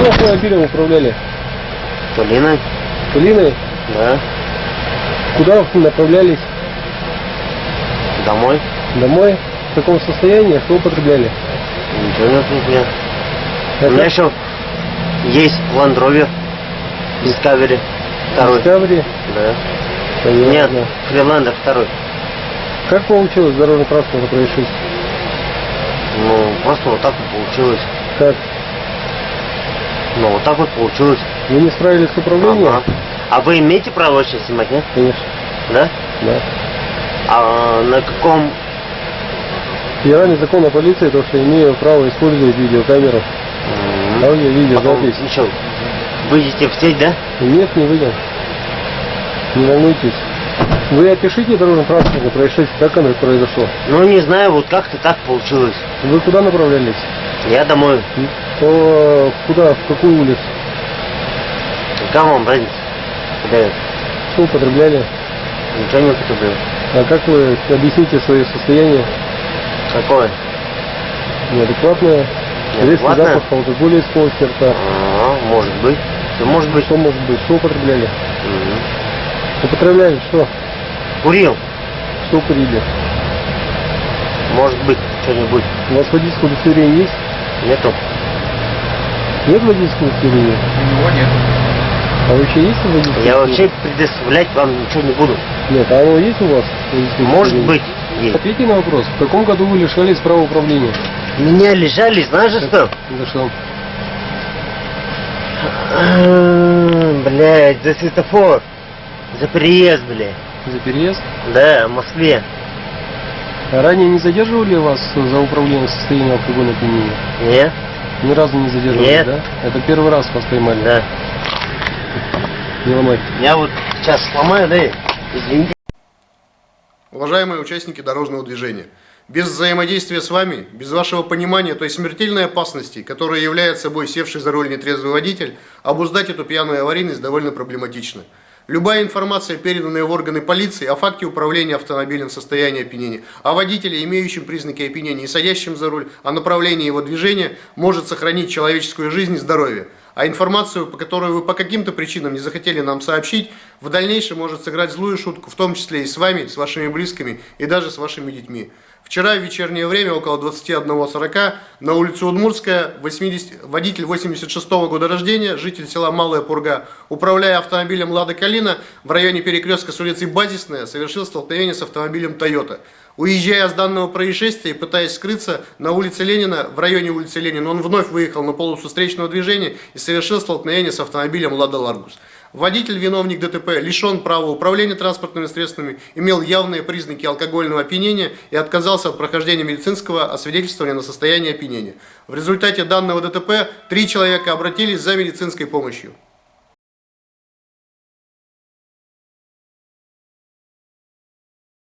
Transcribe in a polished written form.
Каким автомобилем управляли? Полиной. Полиной? Да. Куда вы направлялись? Домой. Домой? В каком состоянии? Что употребляли? Ничего не употреблял. У меня еще есть Land Rover Discovery. Второй. Discovery? Да. Понятно. Нет, Freelander второй. Как получилось дорожно-транспортное происшествие? Ну, просто вот так вот получилось. Как? Ну, вот так вот получилось. Вы не справились с управлением? Ага. А вы имеете право сейчас снимать, нет? Конечно. Да? Да. А на каком... Федеральный закон о полиции, то, что имею право использовать видеокамеру. Аудио, видео, запись. Еще выйдете в сеть, да? Нет, не выйдем. Не волнуйтесь. Вы опишите дорожно-транспортное происшествие, как оно произошло. Ну, не знаю, вот как-то так получилось. Вы куда направлялись? Я домой. Куда? В какую улицу? Какая вам разница? Куда я? Что употребляли? Ничего не употребляю. А как вы объясните свое состояние? Какое? Неадекватное? Резкий Неадекватное? запах алкоголя из полости рта. Может быть. Все может быть. Что может быть? Что употребляли? Мгм. Употребляли что? Курил. Что курили? Может быть, что-нибудь. У вас водительское удостоверение есть? Нету. Нет водительского удостоверения? У него нет. А вообще есть водительское Я удостоверение? вообще предоставлять вам ничего не буду. Нет, а оно есть у вас? Водительское Может удостоверение? быть, есть. Ответьте на вопрос. В каком году вы лишались права управления? Меня лежали, знаешь за что? За что? Блять, за светофор. За переезд, блядь. За переезд? Да, в Москве. А ранее не задерживали вас за управление в состоянии алкогольного опьянения? Нет? Ни разу не задерживали, Нет. да? Это первый раз вас поймали? Да. Не ломайте. Я вот сейчас сломаю, да? Извините. Уважаемые участники дорожного движения, без взаимодействия с вами, без вашего понимания той смертельной опасности, которая является собой севший за руль нетрезвый водитель, обуздать эту пьяную аварийность довольно проблематично. Любая информация, переданная в органы полиции о факте управления автомобилем в состоянии опьянения, о водителе, имеющем признаки опьянения и садящем за руль, о направлении его движения, может сохранить человеческую жизнь и здоровье. А информацию, по которой вы по каким-то причинам не захотели нам сообщить, в дальнейшем может сыграть злую шутку, в том числе и с вами, с вашими близкими и даже с вашими детьми. Вчера в вечернее время, около 21:40, на улице Удмуртская, водитель 86-го года рождения, житель села Малая Пурга, управляя автомобилем «Лада Калина» в районе перекрестка с улицей Базисная, совершил столкновение с автомобилем «Тойота». Уезжая с данного происшествия и пытаясь скрыться на улице Ленина, в районе улицы Ленина, он вновь выехал на полосу встречного движения и совершил столкновение с автомобилем «Лада Ларгус». Водитель, виновник ДТП, лишен права управления транспортными средствами, имел явные признаки алкогольного опьянения и отказался от прохождения медицинского освидетельствования на состояние опьянения. В результате данного ДТП 3 человека обратились за медицинской помощью.